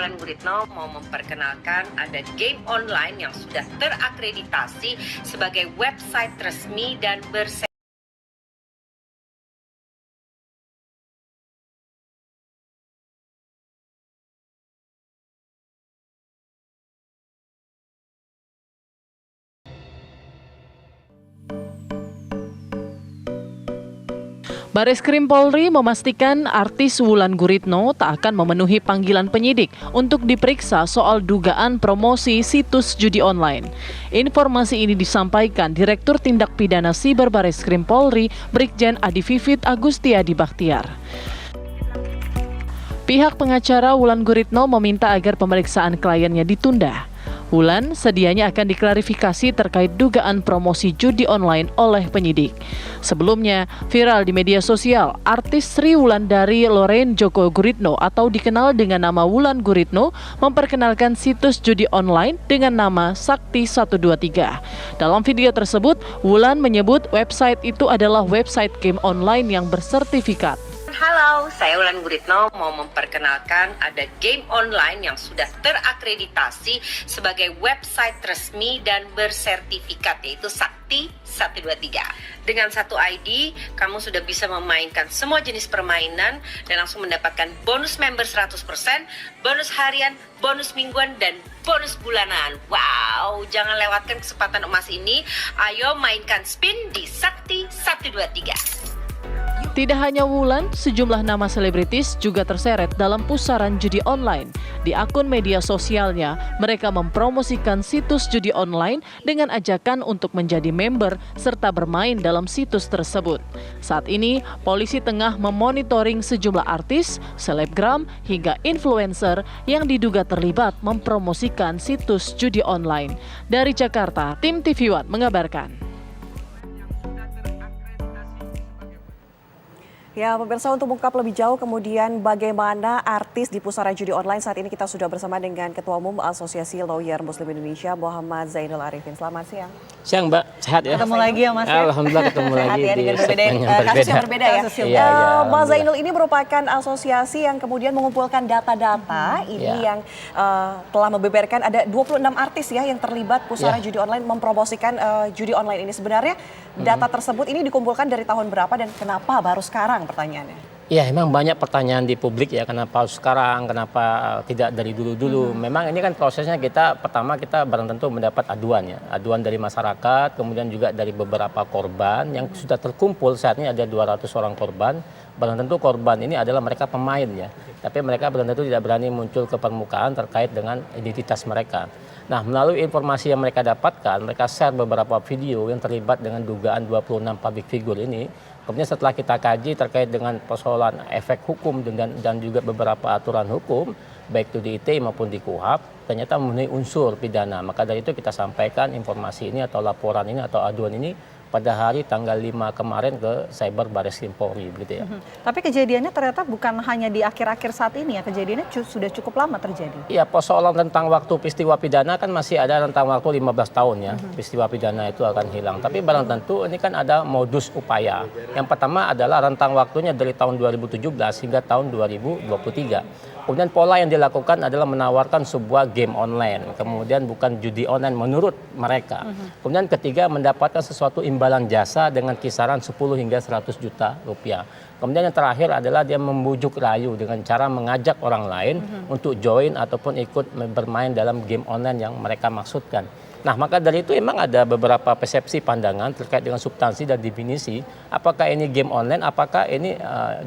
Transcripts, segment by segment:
Wulan Guritno mau memperkenalkan ada game online yang sudah terakreditasi sebagai website resmi dan Bareskrim Polri memastikan artis Wulan Guritno tak akan memenuhi panggilan penyidik untuk diperiksa soal dugaan promosi situs judi online. Informasi ini disampaikan Direktur Tindak Pidana Siber Bareskrim Polri, Brigjen Adi Vivit Agustiadi Bakhtiar. Pihak pengacara Wulan Guritno meminta agar pemeriksaan kliennya ditunda. Wulan sedianya akan diklarifikasi terkait dugaan promosi judi online oleh penyidik. Sebelumnya, viral di media sosial, artis Sri Wulandari Lorraine Joko Guritno atau dikenal dengan nama Wulan Guritno memperkenalkan situs judi online dengan nama Sakti 123. Dalam video tersebut, Wulan menyebut website itu adalah website game online yang bersertifikat. Halo, saya Wulan Guritno mau memperkenalkan ada game online yang sudah terakreditasi sebagai website resmi dan bersertifikat, yaitu Sakti 123. Dengan satu ID, kamu sudah bisa memainkan semua jenis permainan dan langsung mendapatkan bonus member 100%, bonus harian, bonus mingguan, dan bonus bulanan. Wow, jangan lewatkan kesempatan emas ini. Ayo mainkan spin di Sakti 123. Tidak hanya Wulan, sejumlah nama selebritis juga terseret dalam pusaran judi online. Di akun media sosialnya, mereka mempromosikan situs judi online dengan ajakan untuk menjadi member serta bermain dalam situs tersebut. Saat ini, polisi tengah memonitoring sejumlah artis, selebgram, hingga influencer yang diduga terlibat mempromosikan situs judi online. Dari Jakarta, tim TV One mengabarkan. Ya, pemirsa, untuk mengungkap lebih jauh kemudian bagaimana artis di pusaran judi online, saat ini kita sudah bersama dengan Ketua Umum Asosiasi Lawyer Muslim Indonesia, Muhammad Zainul Arifin. Selamat siang. Siang, Mbak. Sehat ya? Ketemu lagi ya, Mas. Alhamdulillah ketemu lagi ya, di segmen yang kasus yang berbeda ya. Iya, Mas Zainul ini merupakan asosiasi yang kemudian mengumpulkan data-data ini yang telah membeberkan ada 26 artis ya yang terlibat pusaran judi online, mempromosikan judi online ini. Sebenarnya data tersebut ini dikumpulkan dari tahun berapa dan kenapa baru sekarang, pertanyaannya? Ya, memang banyak pertanyaan di publik ya, kenapa sekarang, kenapa tidak dari dulu-dulu. Memang ini kan prosesnya pertama kita barang tentu mendapat aduan ya. Aduan dari masyarakat, kemudian juga dari beberapa korban yang sudah terkumpul. Saat ini ada 200 orang korban. Barang tentu korban ini adalah mereka pemain ya. Tapi mereka barang tentu tidak berani muncul ke permukaan terkait dengan identitas mereka. Nah, melalui informasi yang mereka dapatkan, mereka share beberapa video yang terlibat dengan dugaan 26 public figure ini. Kemudian setelah kita kaji terkait dengan persoalan efek hukum dan juga beberapa aturan hukum, baik itu di ITE maupun di KUHP, ternyata memenuhi unsur pidana. Maka dari itu kita sampaikan informasi ini atau laporan ini atau aduan ini pada hari tanggal 5 kemarin ke Cyber Bareskrim Polri, begitu ya. Tapi kejadiannya ternyata bukan hanya di akhir-akhir saat ini ya, kejadiannya sudah cukup lama terjadi. Iya, persoalan tentang waktu peristiwa pidana kan masih ada rentang waktu 15 tahun ya, peristiwa pidana itu akan hilang. Tapi barang tentu ini kan ada modus upaya. Yang pertama adalah rentang waktunya dari tahun 2017 hingga tahun 2023. Kemudian pola yang dilakukan adalah menawarkan sebuah game online, kemudian bukan judi online menurut mereka. Kemudian ketiga, mendapatkan sesuatu imbalan jasa dengan kisaran 10 hingga 100 juta rupiah. Kemudian yang terakhir adalah dia membujuk rayu dengan cara mengajak orang lain untuk join ataupun ikut bermain dalam game online yang mereka maksudkan. Nah, maka dari itu memang ada beberapa persepsi pandangan terkait dengan substansi dan definisi apakah ini game online, apakah ini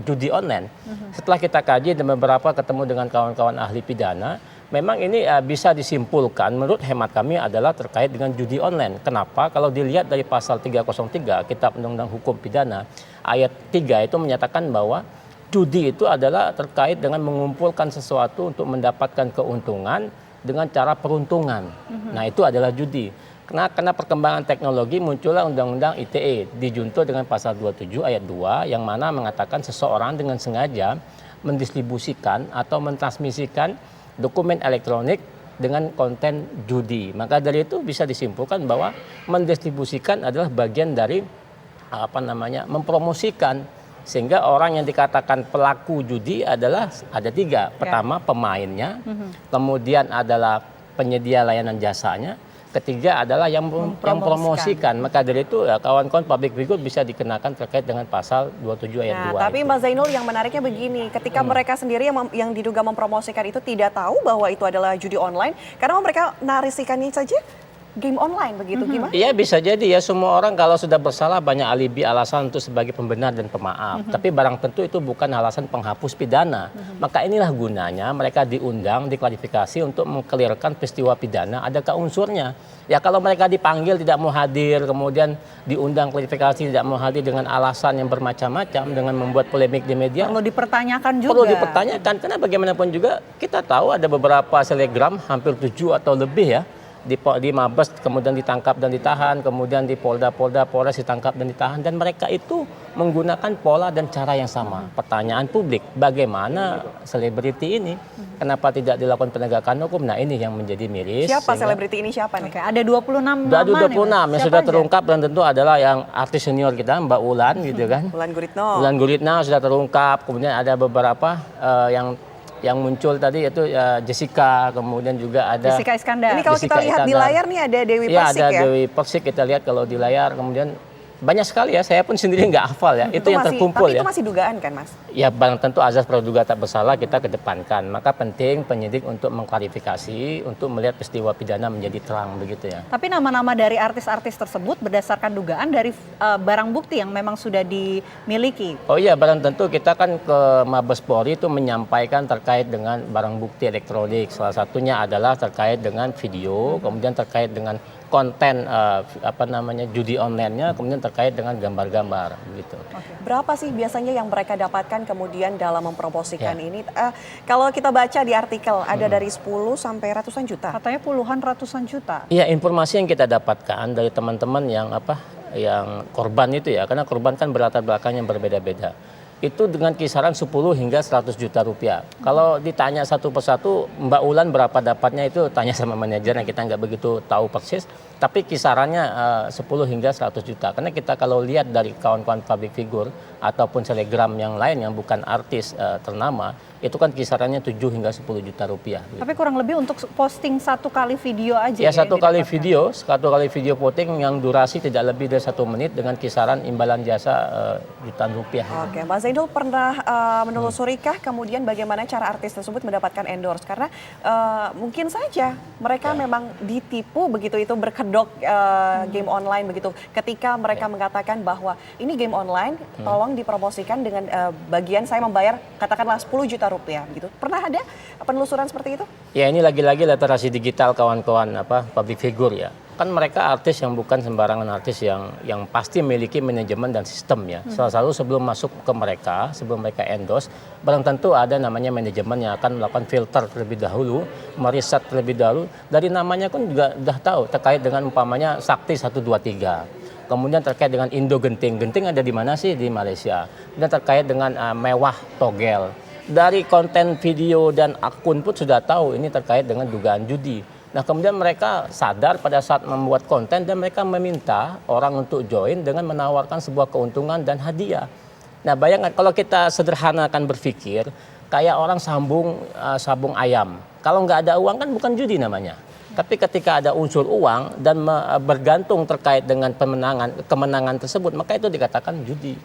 judi online. Setelah kita kaji dan beberapa ketemu dengan kawan-kawan ahli pidana, memang ini bisa disimpulkan menurut hemat kami adalah terkait dengan judi online. Kenapa? Kalau dilihat dari pasal 303 Kitab Undang-Undang Hukum Pidana ayat 3 itu menyatakan bahwa judi itu adalah terkait dengan mengumpulkan sesuatu untuk mendapatkan keuntungan dengan cara peruntungan. Nah, itu adalah judi. Karena perkembangan teknologi muncullah Undang-Undang ITE dijuntuh dengan pasal 27 ayat 2 yang mana mengatakan seseorang dengan sengaja mendistribusikan atau mentransmisikan dokumen elektronik dengan konten judi. Maka dari itu bisa disimpulkan bahwa mendistribusikan adalah bagian dari mempromosikan Sehingga orang yang dikatakan pelaku judi adalah ada 3. Pertama pemainnya, kemudian adalah penyedia layanan jasanya, ketiga adalah yang mempromosikan. Maka dari itu ya, kawan-kawan public figure bisa dikenakan terkait dengan pasal 27 ayat 2. Tapi Mas Zainul, yang menariknya begini, ketika mereka sendiri yang diduga mempromosikan itu tidak tahu bahwa itu adalah judi online, karena mereka narasikannya saja game online begitu, gimana? Iya bisa jadi ya, semua orang kalau sudah bersalah banyak alibi alasan untuk sebagai pembenar dan pemaaf. Tapi barang tentu itu bukan alasan penghapus pidana. Maka inilah gunanya mereka diundang, diklarifikasi untuk mengkelirkan peristiwa pidana adakah unsurnya. Ya kalau mereka dipanggil tidak mau hadir, kemudian diundang klarifikasi tidak mau hadir dengan alasan yang bermacam-macam, dengan membuat polemik di media. Perlu dipertanyakan juga. Perlu dipertanyakan, karena bagaimanapun juga kita tahu ada beberapa selegram, hampir 7 atau lebih ya, di Mabes kemudian ditangkap dan ditahan, kemudian di Polda, Polres ditangkap dan ditahan, dan mereka itu menggunakan pola dan cara yang sama. Pertanyaan publik, bagaimana selebriti ini, kenapa tidak dilakukan penegakan hukum? Nah ini yang menjadi miris. Siapa selebriti ini, siapa nih? Oke, ada 26 nama. Ada 26 yang sudah aja? terungkap, dan tentu adalah yang artis senior kita, Mbak Ulan gitu kan. Ulan Guritno. Ulan Guritno sudah terungkap, kemudian ada beberapa yang muncul tadi itu Jessica, kemudian juga ada Jessica Iskandar. Ini kalau kita lihat di layar nih ada Dewi Persik ya. ya? Ada Dewi Persik kita lihat kalau di layar, kemudian banyak sekali ya, saya pun sendiri nggak hafal ya, itu yang terkumpul tapi ya. itu masih dugaan kan Mas? Ya barang tentu azas praduga tak bersalah kita kedepankan, maka penting penyidik untuk mengklarifikasi, untuk melihat peristiwa pidana menjadi terang begitu ya. Tapi nama-nama dari artis-artis tersebut berdasarkan dugaan dari barang bukti yang memang sudah dimiliki. Oh iya, barang tentu kita kan ke Mabes Polri itu menyampaikan terkait dengan barang bukti elektronik. Salah satunya adalah terkait dengan video, kemudian terkait dengan konten judi online-nya, kemudian terkait dengan gambar-gambar gitu. Berapa sih biasanya yang mereka dapatkan kemudian dalam mempromosikan ini? Kalau kita baca di artikel ada dari 10 sampai ratusan juta. Katanya puluhan ratusan juta. Iya, informasi yang kita dapatkan dari teman-teman yang korban itu ya, karena korban kan berlatar belakang yang berbeda-beda. Itu dengan kisaran 10 hingga 100 juta rupiah. Kalau ditanya satu persatu, Mbak Ulan berapa dapatnya itu tanya sama manajernya, kita nggak begitu tahu persis. Tapi kisarannya 10 hingga 100 juta. Karena kita kalau lihat dari kawan-kawan public figure ataupun selegram yang lain yang bukan artis ternama, itu kan kisarannya 7 hingga 10 juta rupiah. Tapi kurang lebih untuk posting satu kali video aja ya? Satu kali video posting yang durasi tidak lebih dari 1 menit dengan kisaran imbalan jasa jutaan rupiah. Oke, Mas Zainul pernah menelusurikah kemudian bagaimana cara artis tersebut mendapatkan endorse? Karena mungkin saja mereka memang ditipu begitu, itu berkedok game online begitu. Ketika mereka mengatakan bahwa ini game online, tolong dipromosikan dengan bagian saya membayar katakanlah 10 juta rupiah gitu. Pernah ada penelusuran seperti itu? Ya ini lagi-lagi literasi digital kawan-kawan public figure ya. Kan mereka artis yang bukan sembarangan artis yang pasti memiliki manajemen dan sistem ya. Salah satu sebelum masuk ke mereka, sebelum mereka endorse, barang tentu ada namanya manajemen yang akan melakukan filter terlebih dahulu, meriset terlebih dahulu. Dari namanya pun juga sudah tahu terkait dengan umpamanya Sakti 123. Kemudian terkait dengan Indo Genting. Genting ada di mana sih? Di Malaysia. Dan terkait dengan Mewah Togel. Dari konten video dan akun pun sudah tahu ini terkait dengan dugaan judi. Nah kemudian mereka sadar pada saat membuat konten dan mereka meminta orang untuk join dengan menawarkan sebuah keuntungan dan hadiah. Nah bayangkan kalau kita sederhanakan berpikir, kayak orang sabung ayam. Kalau nggak ada uang kan bukan judi namanya. Tapi ketika ada unsur uang dan bergantung terkait dengan kemenangan tersebut, maka itu dikatakan judi.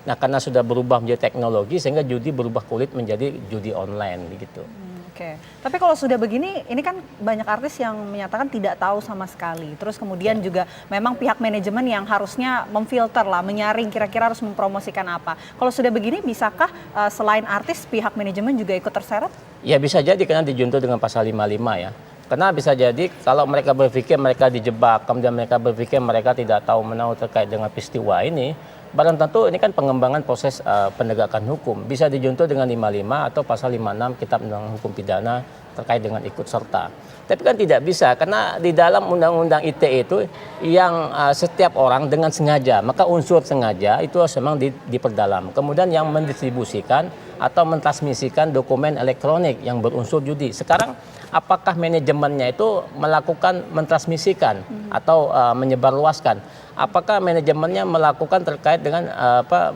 Nah, karena sudah berubah menjadi teknologi, sehingga judi berubah kulit menjadi judi online, begitu. Oke. Tapi kalau sudah begini, ini kan banyak artis yang menyatakan tidak tahu sama sekali. Terus kemudian juga memang pihak manajemen yang harusnya memfilter lah, menyaring kira-kira harus mempromosikan apa. Kalau sudah begini, bisakah selain artis, pihak manajemen juga ikut terseret? Ya bisa jadi, karena dijuntuh dengan pasal 55 ya. Karena bisa jadi kalau mereka berpikir mereka dijebak, kemudian mereka berpikir mereka tidak tahu menahu terkait dengan peristiwa ini, barang tentu ini kan pengembangan proses penegakan hukum. Bisa dijuntuh dengan 55 atau pasal 56 Kitab Undang-Undang Hukum Pidana terkait dengan ikut serta. Tapi kan tidak bisa, karena di dalam Undang-Undang ITE itu yang setiap orang dengan sengaja, maka unsur sengaja itu harus memang diperdalam. Kemudian yang mendistribusikan atau mentransmisikan dokumen elektronik yang berunsur judi. Sekarang apakah manajemennya itu melakukan mentransmisikan atau menyebarluaskan, apakah manajemennya melakukan terkait dengan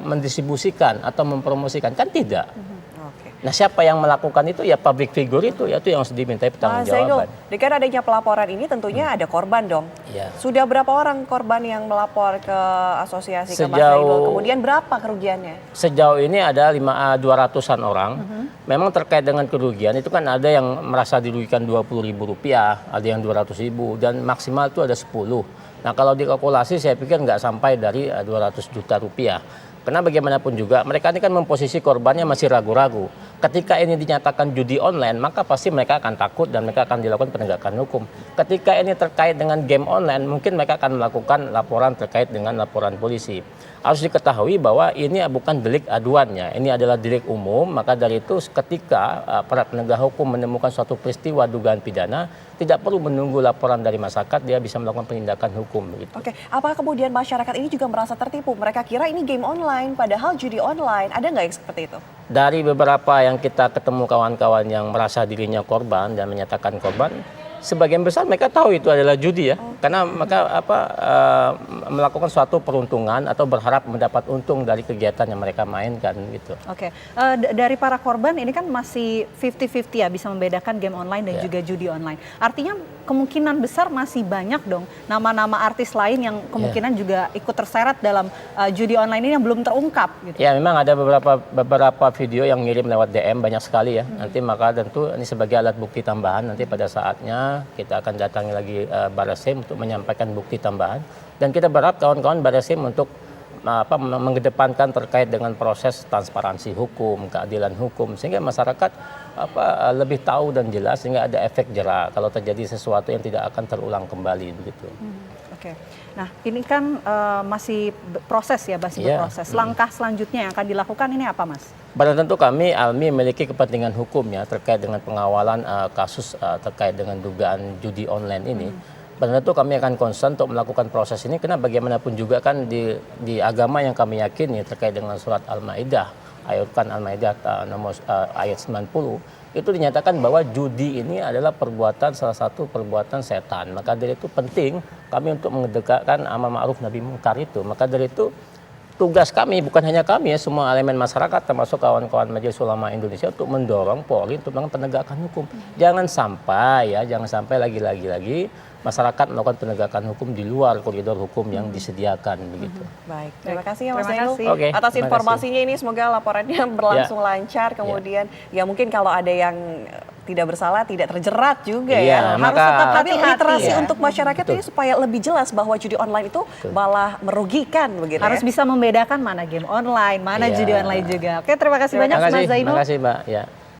mendistribusikan atau mempromosikan? Kan tidak. Oke. Nah, siapa yang melakukan itu? Ya public figure itu yang harus dimintai Mas pertanggungjawaban. Zainul, dengan adanya pelaporan ini tentunya ada korban dong. Iya. Sudah berapa orang korban yang melapor ke asosiasi ke Mas Sejauh- Zainul? Kemudian berapa kerugiannya? Sejauh ini ada 200-an orang. Memang terkait dengan kerugian itu kan ada yang merasa dirugikan Rp20.000, ada yang Rp200.000 dan maksimal itu ada 10. Nah, kalau dikalkulasi saya pikir nggak sampai dari 200 juta rupiah. Karena bagaimanapun juga mereka ini kan memposisi korbannya masih ragu-ragu. Ketika ini dinyatakan judi online, maka pasti mereka akan takut dan mereka akan dilakukan penegakan hukum. Ketika ini terkait dengan game online, mungkin mereka akan melakukan laporan terkait dengan laporan polisi. Harus diketahui bahwa ini bukan delik aduannya, ini adalah delik umum. Maka dari itu ketika para penegak hukum menemukan suatu peristiwa dugaan pidana, tidak perlu menunggu laporan dari masyarakat, dia bisa melakukan penindakan hukum. Begitu. Oke, apakah kemudian masyarakat ini juga merasa tertipu? Mereka kira ini game online, padahal judi online. Ada nggak yang seperti itu? Dari beberapa yang kita ketemu kawan-kawan yang merasa dirinya korban dan menyatakan korban, sebagian besar mereka tahu itu adalah judi ya, karena mereka melakukan suatu peruntungan atau berharap mendapat untung dari kegiatan yang mereka mainkan gitu. Oke, dari para korban ini kan masih 50-50 ya, bisa membedakan game online dan juga judi online. Artinya kemungkinan besar masih banyak dong nama-nama artis lain yang kemungkinan juga ikut terseret dalam judi online ini yang belum terungkap gitu. Ya, memang ada beberapa video yang ngirim lewat DM banyak sekali ya. Nanti maka tentu ini sebagai alat bukti tambahan, nanti pada saatnya kita akan datangi lagi Barreskrim untuk menyampaikan bukti tambahan, dan kita berharap kawan-kawan Barreskrim untuk mengedepankan terkait dengan proses transparansi hukum, keadilan hukum, sehingga masyarakat lebih tahu dan jelas, sehingga ada efek jera kalau terjadi sesuatu yang tidak akan terulang kembali begitu. Oke, nah ini kan masih proses ya, masih berproses. Langkah selanjutnya yang akan dilakukan ini apa, Mas? Pada tentu kami ALMI memiliki kepentingan hukumnya terkait dengan pengawalan kasus terkait dengan dugaan judi online ini. Pada tentu kami akan concern untuk melakukan proses ini, karena bagaimanapun juga kan di agama yang kami yakini terkait dengan surat Al-Maidah, ayat Al-Maidah nomor ayat 90, itu dinyatakan bahwa judi ini adalah salah satu perbuatan setan. Maka dari itu penting kami untuk mengedekatkan amar ma'ruf nahi munkar itu. Maka dari itu tugas kami, bukan hanya kami ya, semua elemen masyarakat termasuk kawan-kawan Majelis Ulama Indonesia untuk mendorong Polri untuk melakukan penegakan hukum. Jangan sampai lagi masyarakat melakukan penegakan hukum di luar koridor hukum yang disediakan begitu. Baik, terima kasih ya Mas Terima Zainul kasih. Oke, atas terima informasinya ini. Semoga laporannya berlangsung lancar. Kemudian ya mungkin kalau ada yang tidak bersalah tidak terjerat juga ya. Iya, Harus maka- tetap Hati-hati literasi ya. untuk masyarakat Betul. ini supaya lebih jelas bahwa judi online itu malah merugikan begitu Harus ya. bisa membedakan mana game online, mana Iya. judi online juga. Oke, terima kasih banyak Terima Mas kasih, Zainul. terima kasih Mbak. Ya.